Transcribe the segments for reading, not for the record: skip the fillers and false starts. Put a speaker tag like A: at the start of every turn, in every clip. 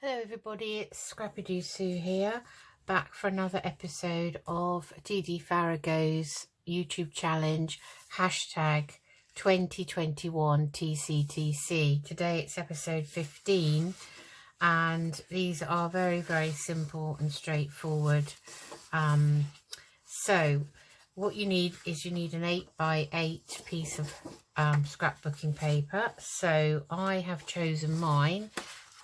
A: Hello everybody, it's Scrappy Doo Sue here, back for another episode of Dee Dee Farago's YouTube challenge, hashtag 2021 TCTC. Today it's episode 15 and these are very simple and straightforward. So what you need is an 8x8 piece of scrapbooking paper. So I have chosen mine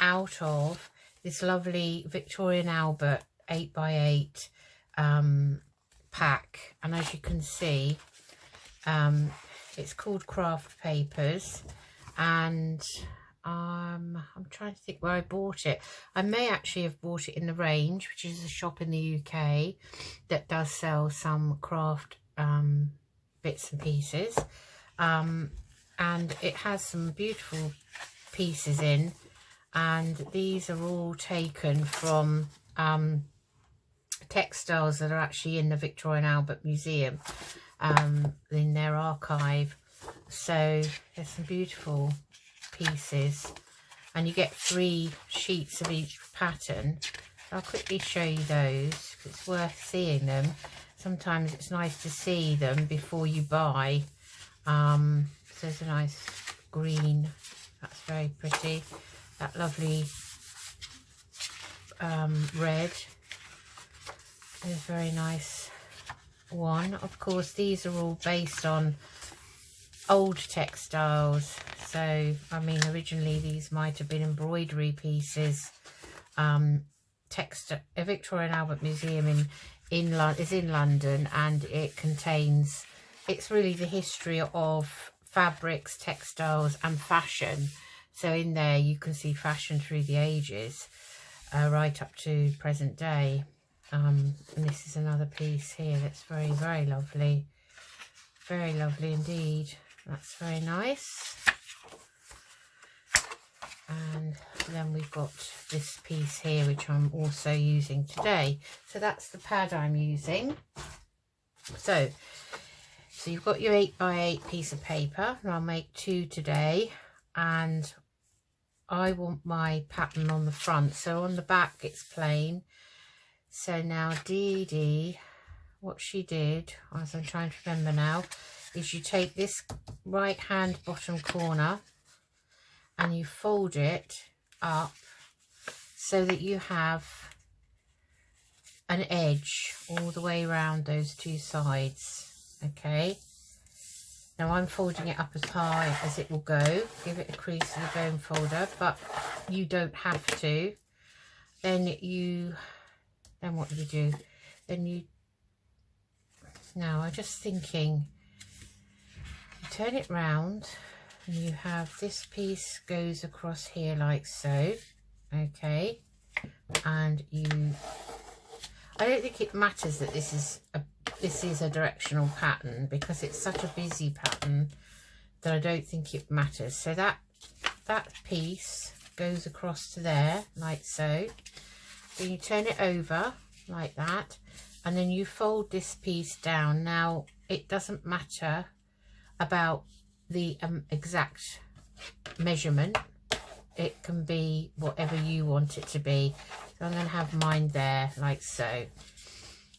A: out of this lovely Victorian Albert 8x8 pack, and as you can see it's called Craft Papers, and I'm trying to think where I bought it. I may actually have bought it in The Range, which is a shop in the UK that does sell some craft bits and pieces, and it has some beautiful pieces in. And these are all taken from textiles that are actually in the Victorian Albert Museum, in their archive. So there's some beautiful pieces, and you get 3 sheets of each pattern. I'll quickly show you those, 'cause it's worth seeing them. Sometimes it's nice to see them before you buy. So there's a nice green, that's very pretty. That lovely red is a very nice one. Of course, these are all based on old textiles. So, I mean, originally these might have been embroidery pieces. A Victorian Albert Museum is in London, and it contains, it's really the history of fabrics, textiles and fashion. So in there you can see fashion through the ages, right up to present day. And this is another piece here that's very lovely. Very lovely indeed. That's very nice. And then we've got this piece here, which I'm also using today. So that's the pad I'm using. So you've got your 8x8 piece of paper, and I'll make 2 today. And I want my pattern on the front, so on the back it's plain. So now Dee Dee, what she did, as I'm trying to remember now, is you take this right hand bottom corner and you fold it up so that you have an edge all the way around those 2 sides. Okay, now I'm folding it up as high as it will go. Give it a crease with a bone folder, but you don't have to. Then what do you do? Now I'm just thinking, you turn it round and you have this piece goes across here like so. Okay, and I don't think it matters that this is a directional pattern, because it's such a busy pattern that I don't think it matters. So that piece goes across to there like so. Then you turn it over like that, and then you fold this piece down. Now it doesn't matter about the exact measurement. It can be whatever you want it to be. So I'm going to have mine there like so.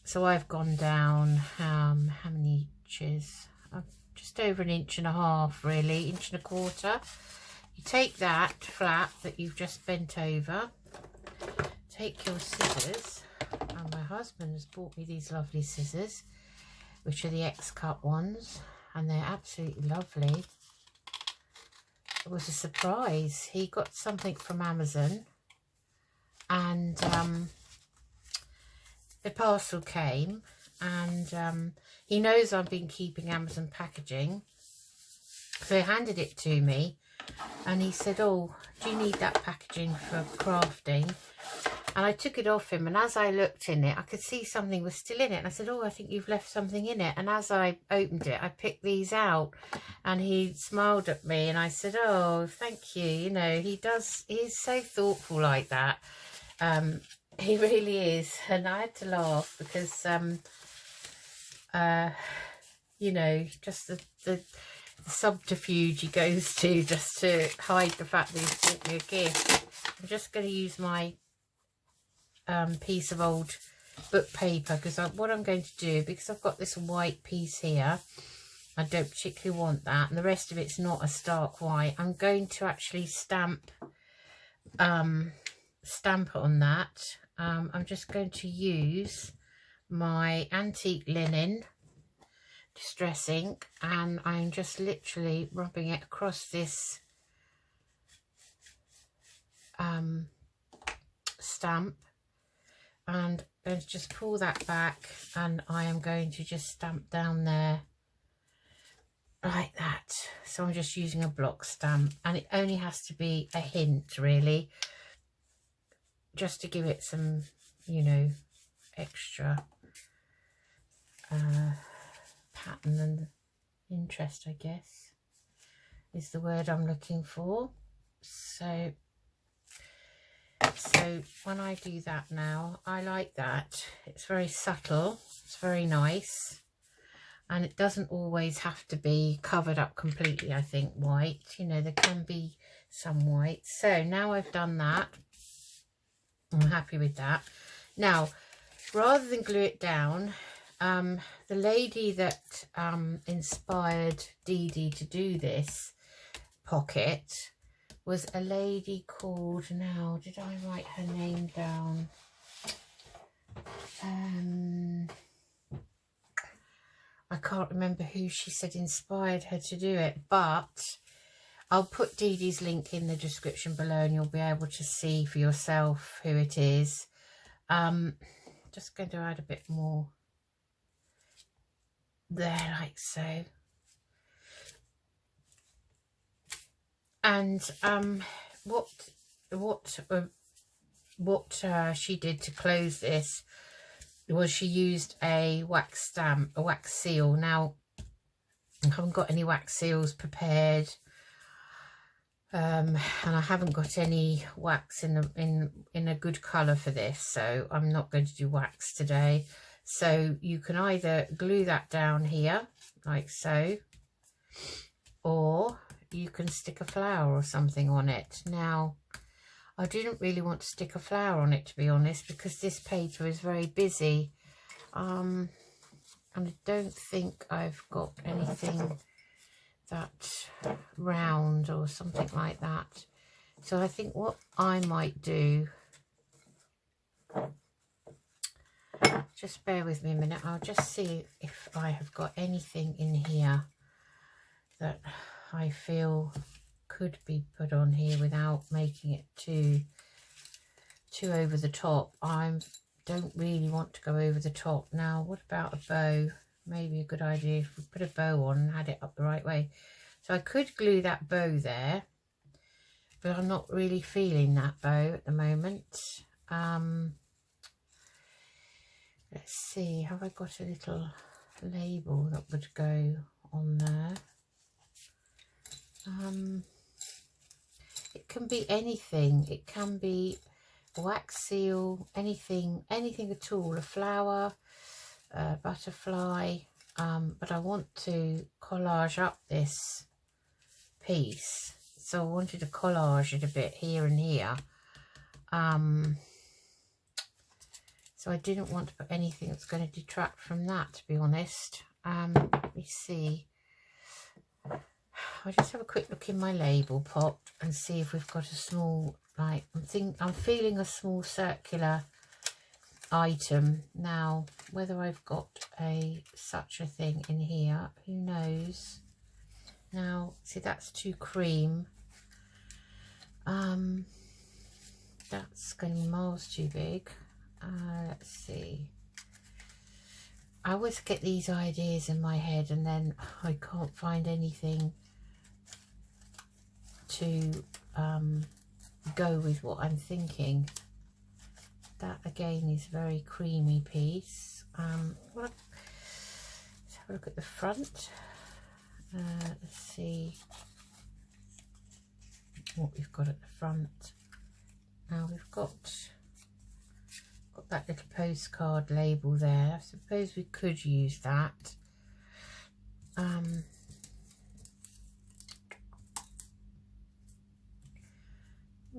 A: So I've gone down, how many inches? Just over 1.5 inches really, 1.25 inches. You take that flap that you've just bent over, take your scissors, and my husband has bought me these lovely scissors, which are the X-cut ones, and they're absolutely lovely. It was a surprise. He got something from Amazon, and the parcel came, and he knows I've been keeping Amazon packaging, so he handed it to me, and he said, "Oh, do you need that packaging for crafting?" And I took it off him, and as I looked in it, I could see something was still in it, and I said, "Oh, I think you've left something in it." And as I opened it, I picked these out, and he smiled at me, and I said, "Oh, thank you." You know, he's so thoughtful like that. He really is. And I had to laugh because you know, just the subterfuge he goes to just to hide the fact that he's bought me a gift. I'm just going to use my piece of old book paper, because what I'm going to do, because I've got this white piece here, I don't particularly want that, and the rest of it's not a stark white. I'm going to actually stamp it on that. I'm just going to use my antique linen distress ink, and I'm just literally rubbing it across this stamp, and I'm going to just pull that back, and I am going to just stamp down there like that. So I'm just using a block stamp, and it only has to be a hint really, just to give it some, you know, extra pattern and interest, I guess is the word I'm looking for. So when I do that now, I like that. It's very subtle, it's very nice, and it doesn't always have to be covered up completely, I think, white. You know, there can be some white. So now I've done that, I'm happy with that. Now, rather than glue it down, the lady that inspired Dee Dee to do this pocket was a lady called, now did I write her name down? I can't remember who she said inspired her to do it, but I'll put Dee Dee's link in the description below, and you'll be able to see for yourself who it is. Just going to add a bit more there, like so. And what she did to close this was she used a wax stamp, a wax seal. Now, I haven't got any wax seals prepared, and I haven't got any wax in a good colour for this, so I'm not going to do wax today. So you can either glue that down here like so, or you can stick a flower or something on it. Now, I didn't really want to stick a flower on it, to be honest, because this paper is very busy, and I don't think I've got anything that round or something like that. So I think what I might do, just bear with me a minute, I'll just see if I have got anything in here that I feel could be put on here without making it too over the top. I don't really want to go over the top. Now, what about a bow? Maybe a good idea if we put a bow on and had it up the right way. So I could glue that bow there, but I'm not really feeling that bow at the moment. Let's see, have I got a little label that would go on there? It can be anything. It can be a wax seal, anything at all, a flower, a butterfly, but I want to collage up this piece, so I wanted to collage it a bit here and here, so I didn't want to put anything that's going to detract from that, to be honest. Let me see, I'll just have a quick look in my label pot and see if we've got a small, like, I'm feeling a small circular item. Now, whether I've got such a thing in here, who knows. Now, see, that's too cream. That's going to be miles too big. Let's see. I always get these ideas in my head and then I can't find anything to go with what I'm thinking. That again is a very creamy piece. Let's have a look at the front. Let's see what we've got at the front. Now we've got that little postcard label there. I suppose we could use that.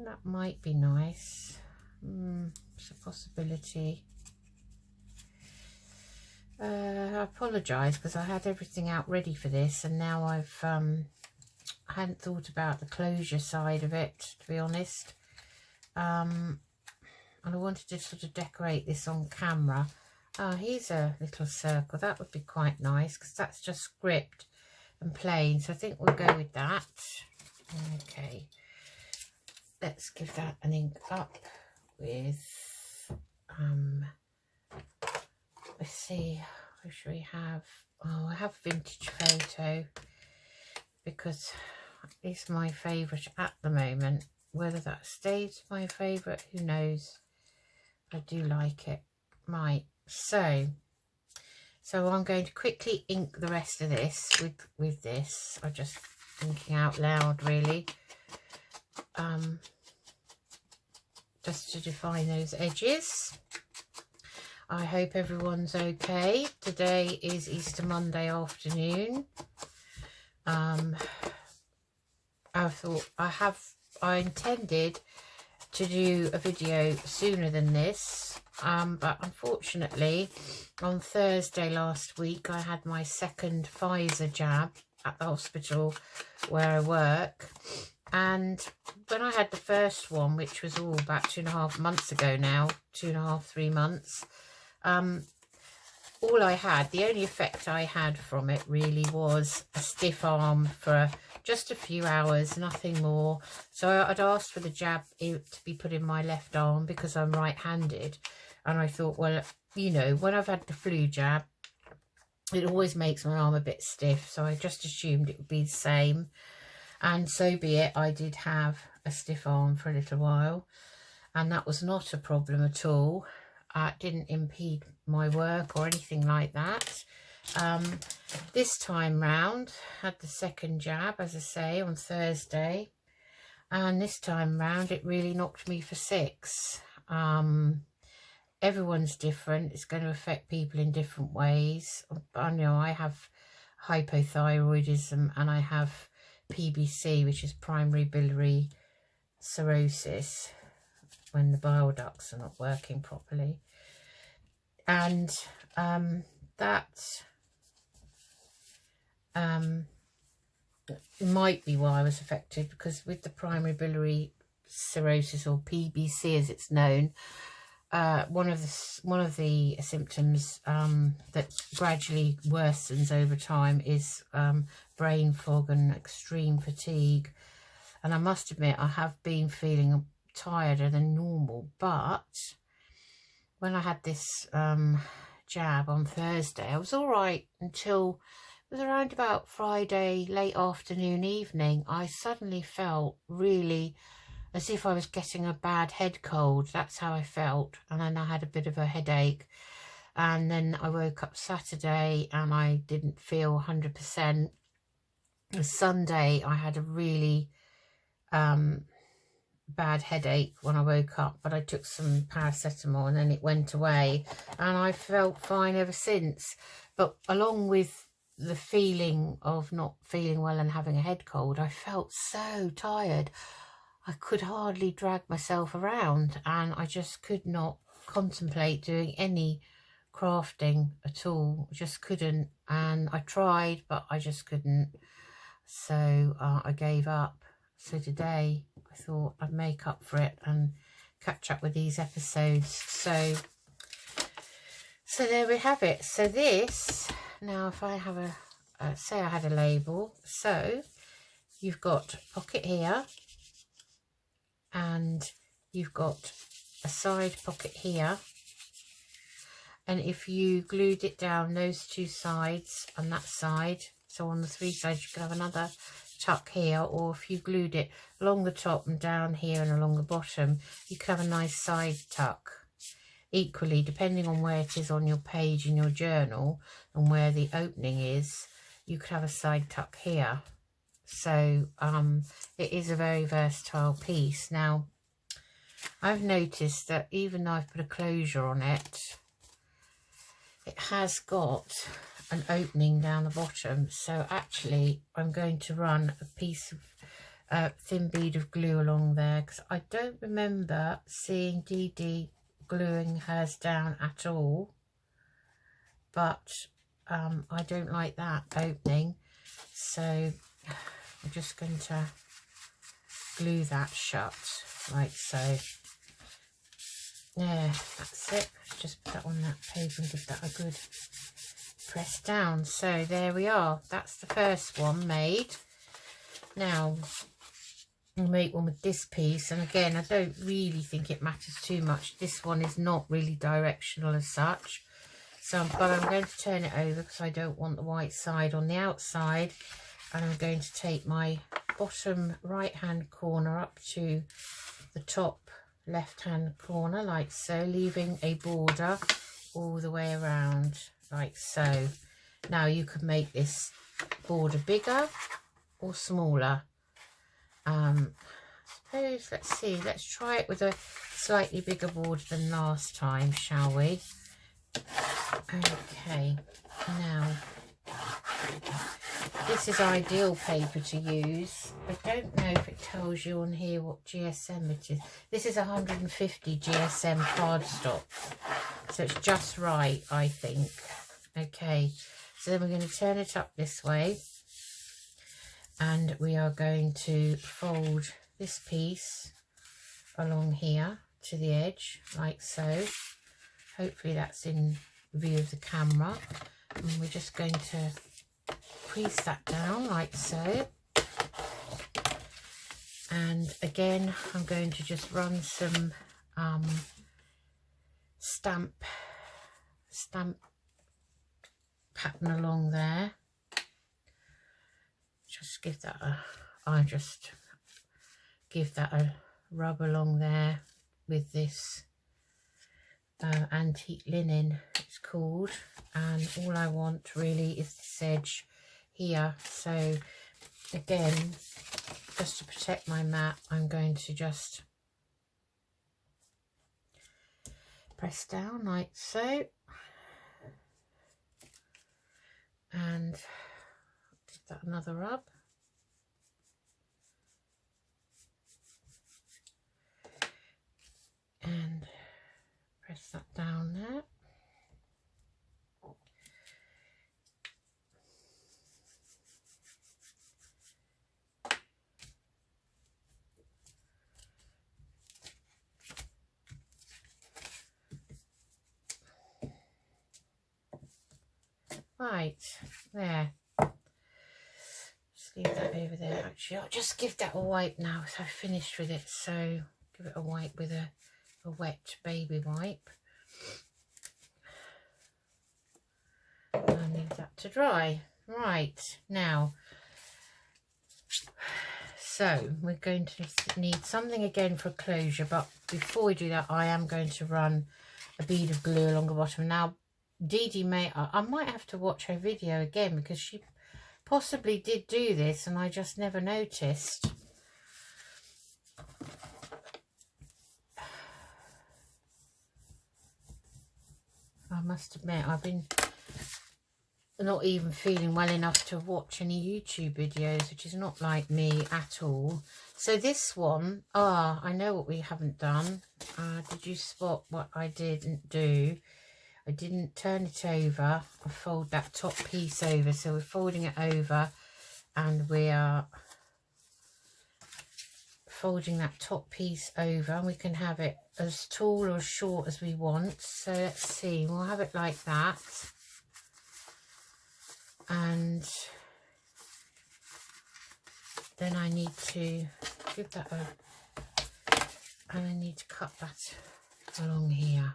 A: That might be nice. It's a possibility. I apologise because I had everything out ready for this, and now I hadn't thought about the closure side of it, to be honest. And I wanted to sort of decorate this on camera. Oh, here's a little circle. That would be quite nice because that's just script and plain. So I think we'll go with that. Okay. Let's give that an ink up with, let's see, what should we have? Oh, I have vintage photo because it's my favourite at the moment. Whether that stays my favourite, who knows? I do like it. Right, so I'm going to quickly ink the rest of this with this. I'm just thinking out loud, really. Just to define those edges. I hope everyone's okay. Today is Easter Monday afternoon. I intended to do a video sooner than this, but unfortunately on Thursday last week I had my second Pfizer jab at the hospital where I work, and when I had the first one, which was all about 2.5 months ago now, 2.5, 3 months, all I had, the only effect I had from it really was a stiff arm for just a few hours, nothing more. So I'd asked for the jab to be put in my left arm because I'm right-handed, and I thought, well, you know, when I've had the flu jab, it always makes my arm a bit stiff, so I just assumed it would be the same, and so be it. I did have a stiff arm for a little while, and that was not a problem at all. It didn't impede my work or anything like that. This time round, had the second jab, as I say, on Thursday, and this time round it really knocked me for 6. Everyone's different. It's going to affect people in different ways. I know I have hypothyroidism and I have PBC, which is primary biliary cirrhosis, when the bile ducts are not working properly, and that might be why I was affected, because with the primary biliary cirrhosis, or PBC as it's known, one of the symptoms that gradually worsens over time is brain fog and extreme fatigue. And I must admit, I have been feeling tireder than normal, but when I had this jab on Thursday, I was all right until it was around about Friday late afternoon, evening. I suddenly felt really as if I was getting a bad head cold. That's how I felt, and then I had a bit of a headache, and then I woke up Saturday and I didn't feel 100%. Sunday I had a really bad headache when I woke up, but I took some paracetamol and then it went away, and I felt fine ever since. But along with the feeling of not feeling well and having a head cold, I felt so tired. I could hardly drag myself around, and I just could not contemplate doing any crafting at all. I just couldn't, and I tried, but I just couldn't. So I gave up. So today I thought I'd make up for it and catch up with these episodes. So there we have it. So this, now if I have a, say I had a label. So you've got a pocket here, and you've got a side pocket here. And if you glued it down those two sides and that side, so on the 3 sides, you could have another tuck here, or if you glued it along the top and down here and along the bottom, you could have a nice side tuck. Equally, depending on where it is on your page in your journal and where the opening is, you could have a side tuck here. So it is a very versatile piece. Now, I've noticed that even though I've put a closure on it, it has got an opening down the bottom. So actually I'm going to run a piece of thin bead of glue along there, because I don't remember seeing Dee Dee gluing hers down at all, but I don't like that opening, so I'm just going to glue that shut like so. Yeah, that's it. Just put that on that paper and give that a good press down. So there we are, that's the first one made. Now I'll make one with this piece, and again, I don't really think it matters too much. This one is not really directional as such, so but I'm going to turn it over because I don't want the white side on the outside, and I'm going to take my bottom right hand corner up to the top left hand corner like so, leaving a border all the way around like so. Now you could make this border bigger or smaller. Suppose, let's see, let's try it with a slightly bigger border than last time, shall we? Okay, now this is ideal paper to use. I don't know if it tells you on here what GSM it is. This is 150 GSM cardstock, so it's just right, I think. Okay, so then we're going to turn it up this way, and we are going to fold this piece along here to the edge like so. Hopefully that's in view of the camera, and we're just going to crease that down like so. And again, I'm going to just run some stamp pattern along there. Just give that a rub along there with this antique linen, it's called, and all I want really is this edge here. So again, just to protect my mat, I'm going to just press down like so, and give that another rub. And press that down there. Right, there. Just leave that over there. Actually, I'll just give that a wipe now, so I've finished with it. So give it a wipe with a wet baby wipe. And I'll leave that to dry. Right, now, so we're going to need something again for closure, but before we do that, I am going to run a bead of glue along the bottom. Now, Dee Dee I might have to watch her video again, because she possibly did do this and I just never noticed. I must admit, I've been not even feeling well enough to watch any YouTube videos, which is not like me at all. So this one, I know what we haven't done. Did you spot what I didn't do? I didn't turn it over or fold that top piece over. So we're folding it over, and we are folding that top piece over, and we can have it as tall or as short as we want. So let's see, we'll have it like that, and then I need to give that a, and I need to cut that along here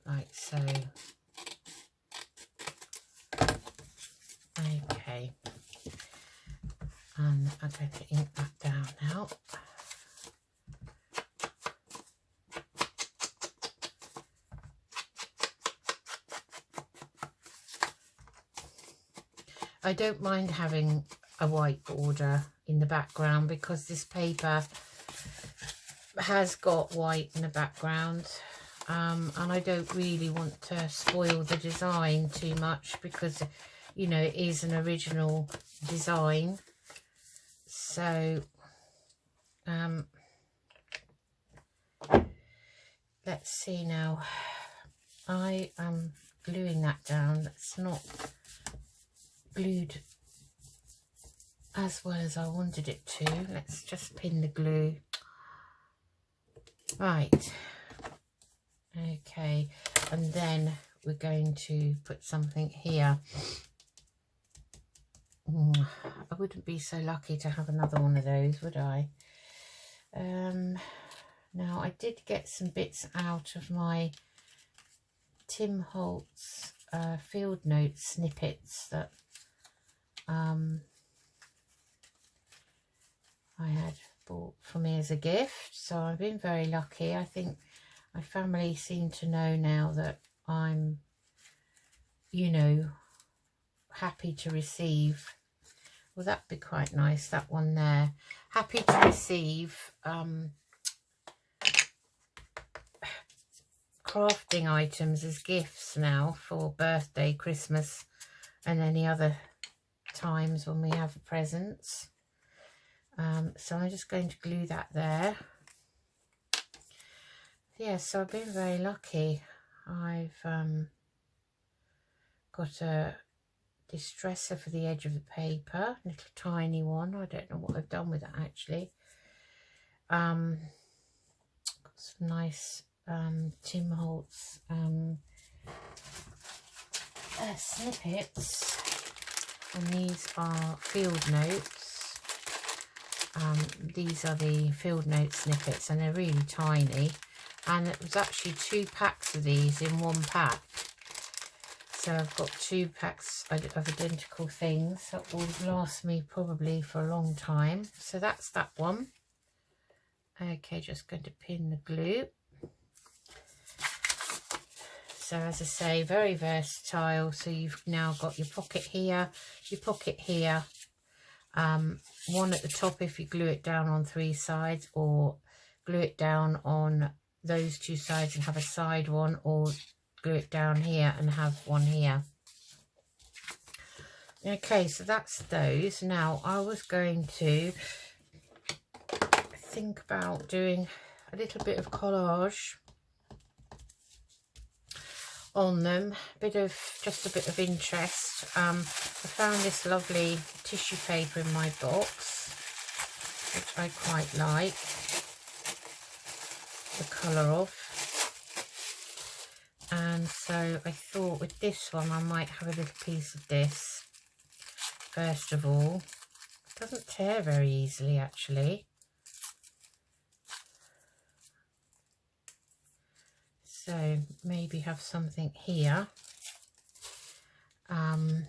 A: like so. Okay, and I'm going to ink that down now. I don't mind having a white border in the background, because this paper has got white in the background, and I don't really want to spoil the design too much, because, you know, it is an original design. So So let's see now. I am gluing that down. It's not glued as well as I wanted it to. Let's just pin the glue. Right. Okay. And then we're going to put something here. I wouldn't be so lucky to have another one of those, would I? Now, I did get some bits out of my Tim Holtz field note snippets that I had bought for me as a gift, so I've been very lucky. I think my family seem to know now that I'm, you know, happy to receive. Well, that'd be quite nice, that one there. Happy to receive crafting items as gifts now for birthday, Christmas and any other times when we have presents. So I'm just going to glue that there. Yeah, so I've been very lucky. I've got a distresser for the edge of the paper, little tiny one. I don't know what I've done with it actually. Got some nice Tim Holtz snippets, and these are field notes. These are the field note snippets, and they're really tiny, and it was actually 2 packs of these in one pack. So I've got 2 packs of identical things that will last me probably for a long time. So that's that one. Okay, just going to pin the glue. So as I say, very versatile. So you've now got your pocket here, your pocket here. One at the top if you glue it down on 3 sides, or glue it down on those 2 sides and have a side one, or glue it down here and have one here. Okay, so that's those. Now I was going to think about doing a little bit of collage on them, just a bit of interest. I found this lovely tissue paper in my box, which I quite like the colour of, and so I thought with this one I might have a little piece of this first of all. It doesn't tear very easily actually. So maybe have something here, and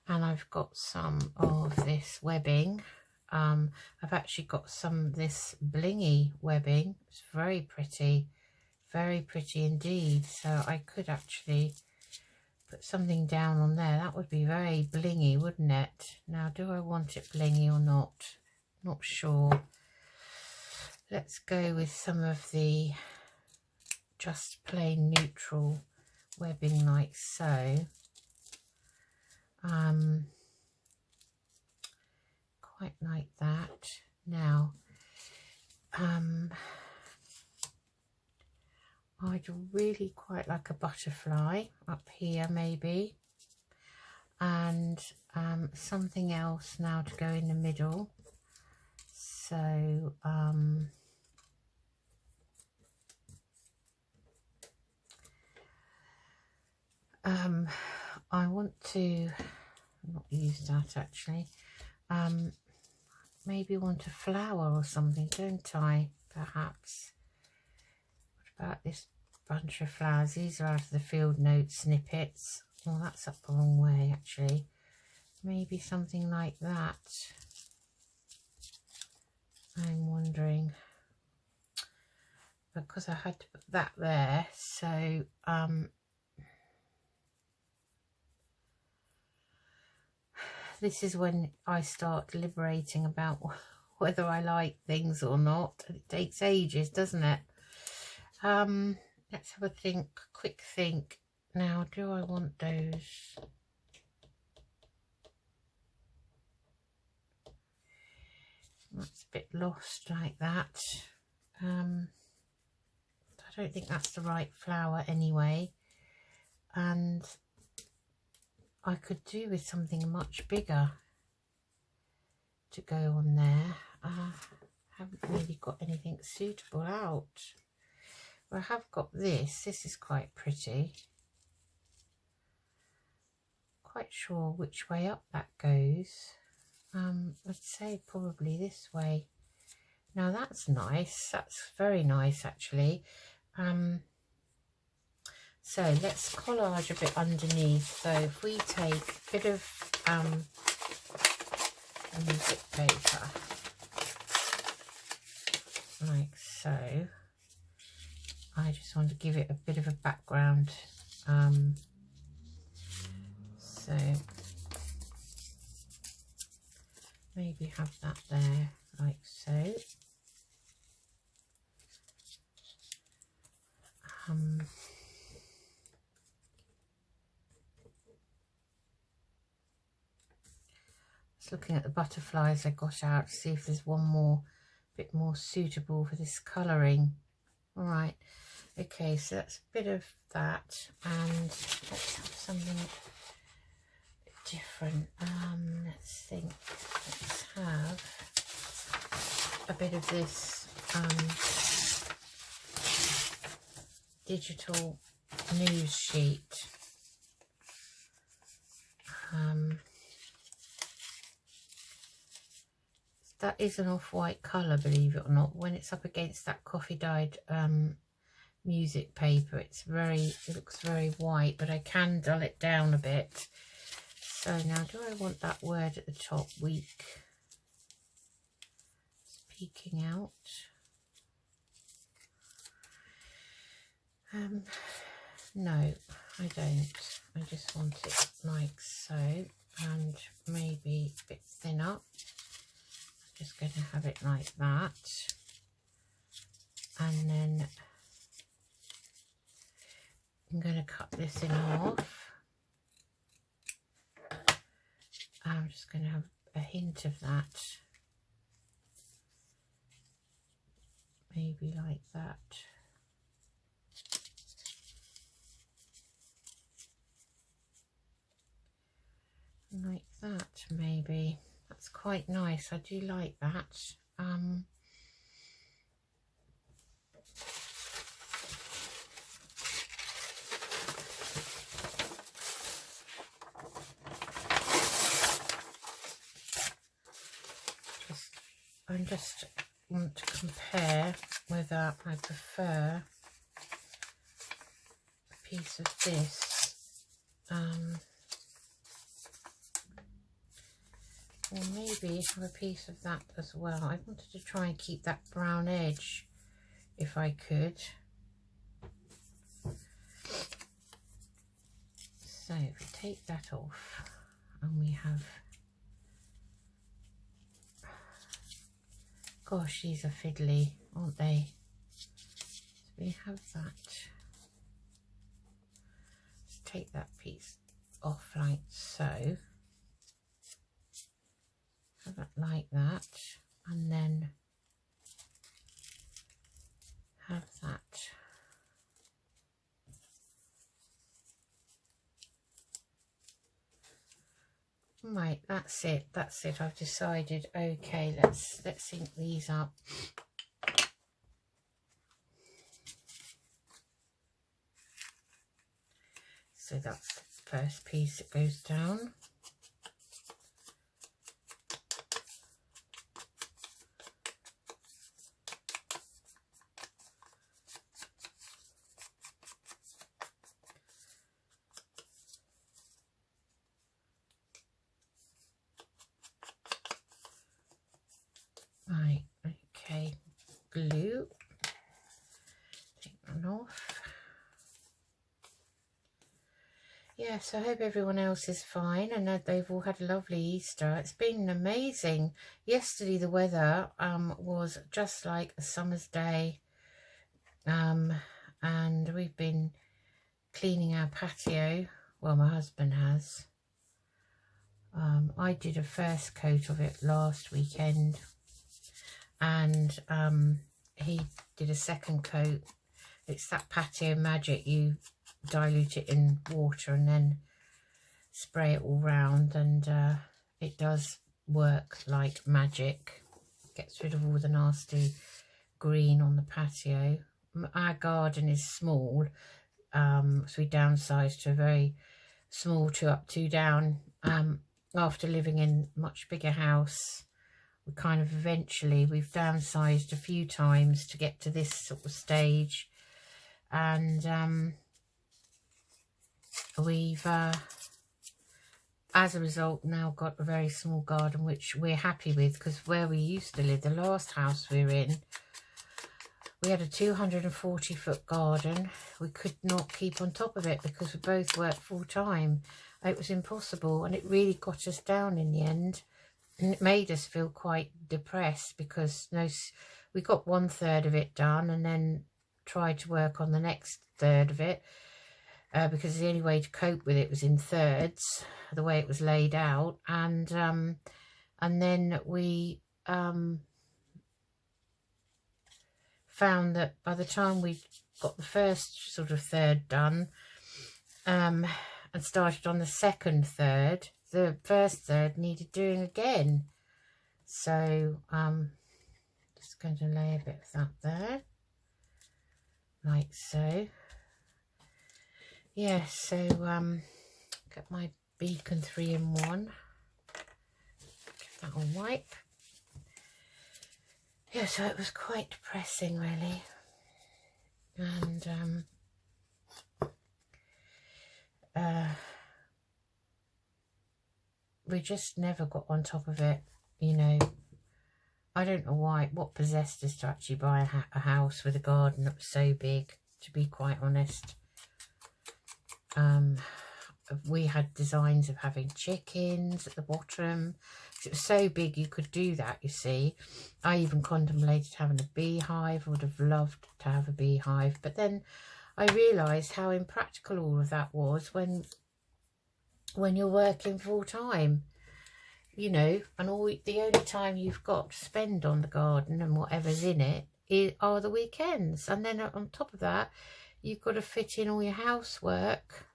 A: I've got some of this webbing. I've actually got some of this blingy webbing. It's very pretty indeed. So I could actually put something down on there. That would be very blingy, wouldn't it? Now, do I want it blingy or not? Not sure. Let's go with some of the just plain neutral webbing like so. Quite like that. Now I'd really quite like a butterfly up here maybe, and something else now to go in the middle. So I want to not use that actually. Maybe want a flower or something, don't I? Perhaps. What about this bunch of flowers? These are out of the field note snippets. Well, that's up the wrong way actually. Maybe something like that. I'm wondering, because I had to put that there, so this is when I start deliberating about whether I like things or not. It takes ages, doesn't it? Let's have a think, quick think. Now, do I want those? That's a bit lost like that. I don't think that's the right flower anyway, and I could do with something much bigger to go on there. I haven't really got anything suitable out. Well, I have got this. This is quite pretty. Quite sure which way up that goes. I'd say probably this way. Now that's nice. That's very nice actually. So let's collage a bit underneath. So if we take a bit of music paper, like so. I just want to give it a bit of a background. So maybe have that there, like so. Just looking at the butterflies I got out to see if there's one more bit more suitable for this colouring. All right, okay, so that's a bit of that, and let's have something different. Let's think. Let's have a bit of this digital news sheet. That is an off-white colour, believe it or not. When it's up against that coffee dyed music paper, it looks very white, but I can dull it down a bit. So now, do I want that word at the top, weak? It's peeking out. No, I don't. I just want it like so, and maybe a bit thinner. Just going to have it like that, and then I'm going to cut this in half. I'm just going to have a hint of that, maybe like that. Like that, maybe. That's quite nice. I do like that. I just want to compare whether I prefer a piece of this. Or maybe have a piece of that as well. I wanted to try and keep that brown edge if I could. So if we take that off, and we have, gosh, these are fiddly, aren't they? So we have that. Let's take that piece off like so. Have it like that, and then have that. Right, that's it. That's it. I've decided. Okay, let's ink these up. So that's the first piece that goes down. Right, okay, glue, take that off. Yes, I hope everyone else is fine and that they've all had a lovely Easter. It's been amazing. Yesterday the weather was just like a summer's day, and we've been cleaning our patio. Well, my husband has. I did a first coat of it last weekend. and he did a second coat. It's that patio magic. You dilute it in water and then spray it all round, and it does work like magic. Gets rid of all the nasty green on the patio. Our garden is small, so we downsized to a very small 2 up 2 down. After living in a much bigger house, we kind of eventually, we've downsized a few times to get to this sort of stage, and we've as a result now got a very small garden, which we're happy with, because where we used to live, the last house we were in, we had a 240-foot garden. We could not keep on top of it because we both worked full-time. It was impossible, and it really got us down in the end. And it made us feel quite depressed because we got 1/3 of it done and then tried to work on the next third of it, because the only way to cope with it was in thirds, the way it was laid out. And then we found that by the time we got the first sort of third done, and started on the second third, the first third needed doing again. So just going to lay a bit of that there, like so. Yeah, so get my Beacon 3-in-1, give that a wipe. Yeah, so it was quite depressing really, and we just never got on top of it, you know. I don't know what possessed us to actually buy a house with a garden that was so big, to be quite honest. We had designs of having chickens at the bottom. It was so big you could do that, you see. I even contemplated having a beehive. I would have loved to have a beehive, but then I realised how impractical all of that was when you're working full time, you know, and the only time you've got to spend on the garden and whatever's in it are the weekends. And then on top of that, you've got to fit in all your housework,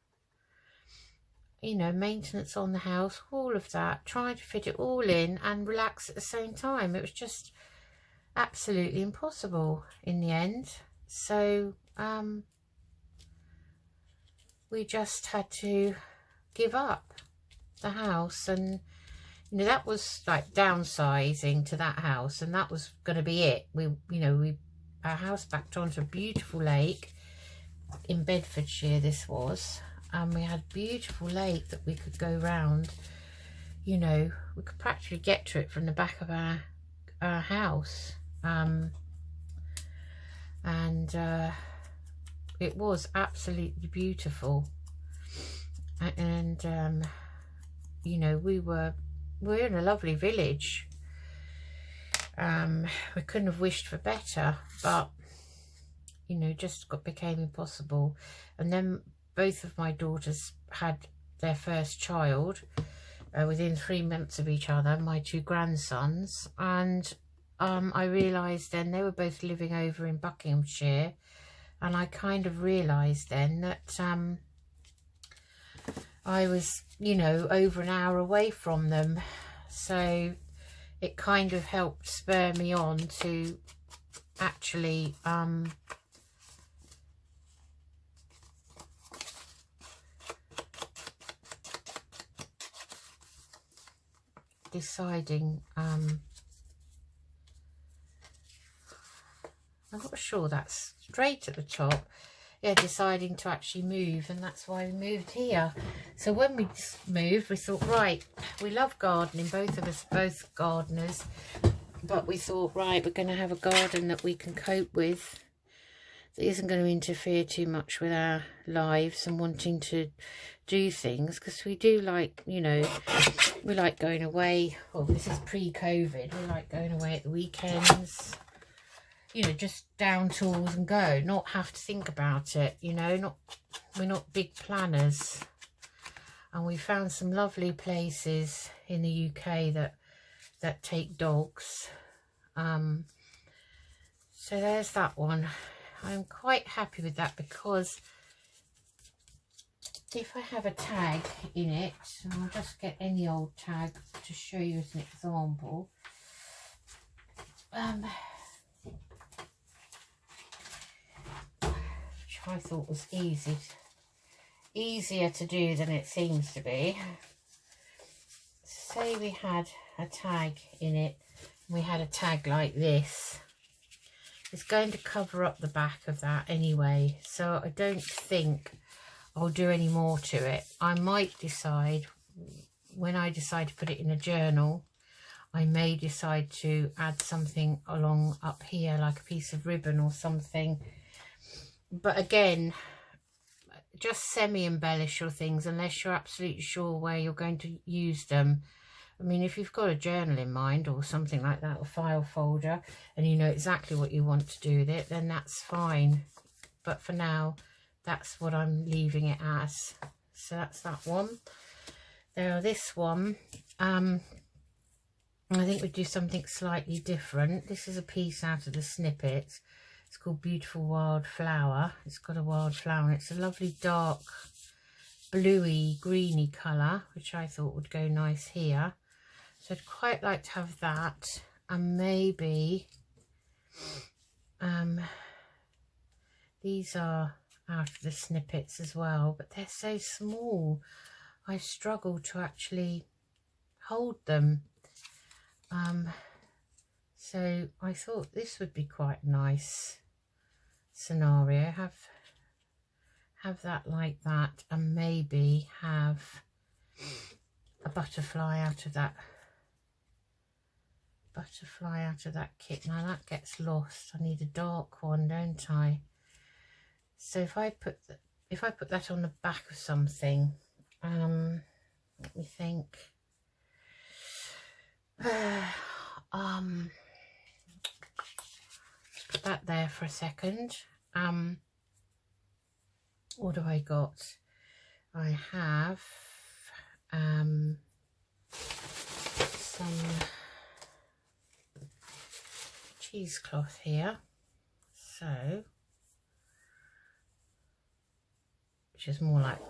A: you know, maintenance on the house, all of that, trying to fit it all in and relax at the same time. It was just absolutely impossible in the end. So we just had to give up the house, and you know, that was like downsizing to that house, and that was going to be it. Our house backed onto a beautiful lake in Bedfordshire, this was, and we had a beautiful lake that we could go round. You know, we could practically get to it from the back of our house, and it was absolutely beautiful. And you know, we're in a lovely village. We couldn't have wished for better, but you know, just became impossible. And then both of my daughters had their first child within 3 months of each other, my 2 grandsons, and I realised then they were both living over in Buckinghamshire, and I kind of realised then that I was, you know, over an hour away from them. So it kind of helped spur me on to actually deciding, I'm not sure that's straight at the top. Yeah, deciding to actually move, and that's why we moved here. So when we moved, we thought, right, we love gardening, both of us, both gardeners, but we thought, right, we're going to have a garden that we can cope with, that isn't going to interfere too much with our lives and wanting to do things, because we do like, you know, we like going away. Well, this is pre-COVID. We like going away at the weekends, you know, just down tools and go, not have to think about it, you know, we're not big planners. And we found some lovely places in the UK that take dogs. So there's that one. I'm quite happy with that, because if I have a tag in it, and I'll just get any old tag to show you as an example, which I thought was easier to do than it seems to be. Say we had a tag in it, we had a tag like this. It's going to cover up the back of that anyway, so I don't think I'll do any more to it. I might decide, when I decide to put it in a journal, I may decide to add something along up here, like a piece of ribbon or something. But again, just semi-embellish your things unless you're absolutely sure where you're going to use them. I mean, if you've got a journal in mind or something like that, or file folder, and you know exactly what you want to do with it, then that's fine. But for now, that's what I'm leaving it as. So that's that one. Now this one, I think we'd do something slightly different. This is a piece out of the snippet. It's called Beautiful Wild Flower. It's got a wild flower, and it's a lovely dark bluey greeny colour, which I thought would go nice here. So I'd quite like to have that, and maybe these are out of the snippets as well, but they're so small. I struggle to actually hold them. So I thought this would be quite a nice scenario. Have that like that, and maybe have a butterfly out of that kit. Now that gets lost. I need a dark one, don't I? So if I put that on the back of something, let me think. Put that there for a second. What do I got? I have some cheesecloth here, so, which is more like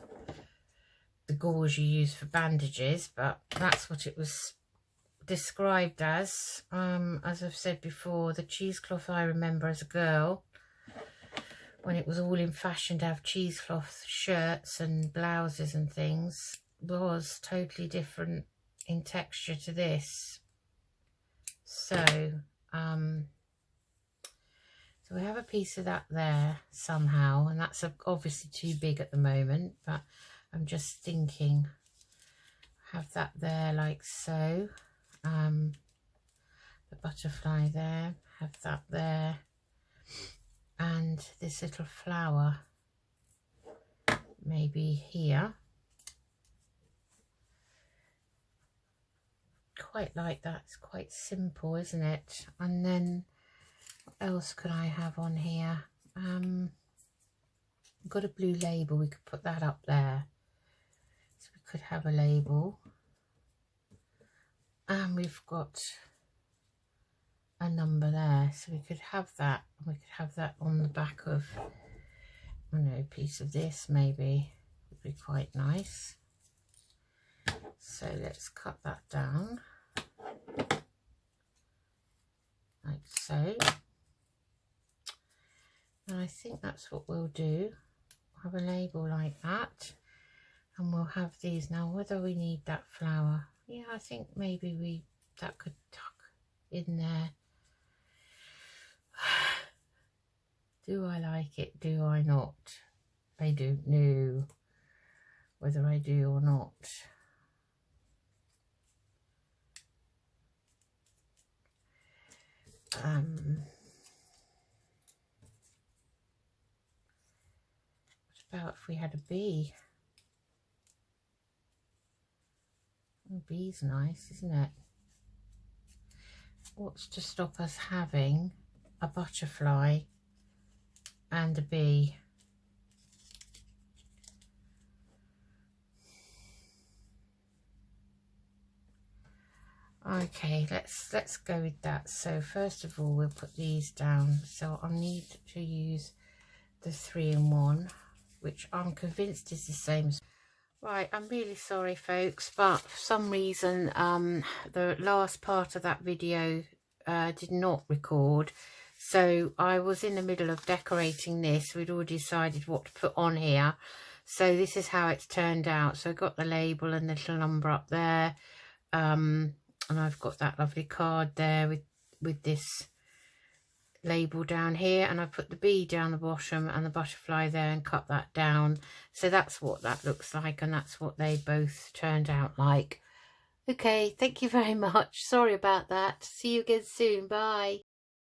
A: the gauze you use for bandages, but that's what it was described as. As I've said before, the cheesecloth I remember as a girl, when it was all in fashion to have cheesecloth shirts and blouses and things, was totally different in texture to this. So so we have a piece of that there somehow, and that's obviously too big at the moment, but I'm just thinking, have that there like so. The butterfly there, have that there, and this little flower maybe here. Quite like that. It's quite simple, isn't it? And then what else could I have on here? I've got a blue label. We could put that up there, so we could have a label. And we've got a number there, so we could have that. We could have that on the back of, I don't know, a piece of this maybe would be quite nice. So let's cut that down like so, and I think that's what we'll do. Have a label like that, and we'll have these. Now whether we need that flower, yeah, I think maybe that could tuck in there. Do I like it? Do I not? I don't know whether I do or not. What about if we had a bee? A bee's nice, isn't it? What's to stop us having a butterfly and a bee? Okay, let's go with that. So first of all, we'll put these down. So I'll need to use the 3-in-1, which I'm convinced is the same. Right, I'm really sorry folks, but for some reason the last part of that video did not record. So I was in the middle of decorating this. We'd already decided what to put on here. So this is how it's turned out. So I got the label and the little number up there. And I've got that lovely card there with this label down here, and I put the bee down the bottom and the butterfly there and cut that down. So that's what that looks like, and that's what they both turned out like. Okay, thank you very much. Sorry about that. See you again soon. Bye.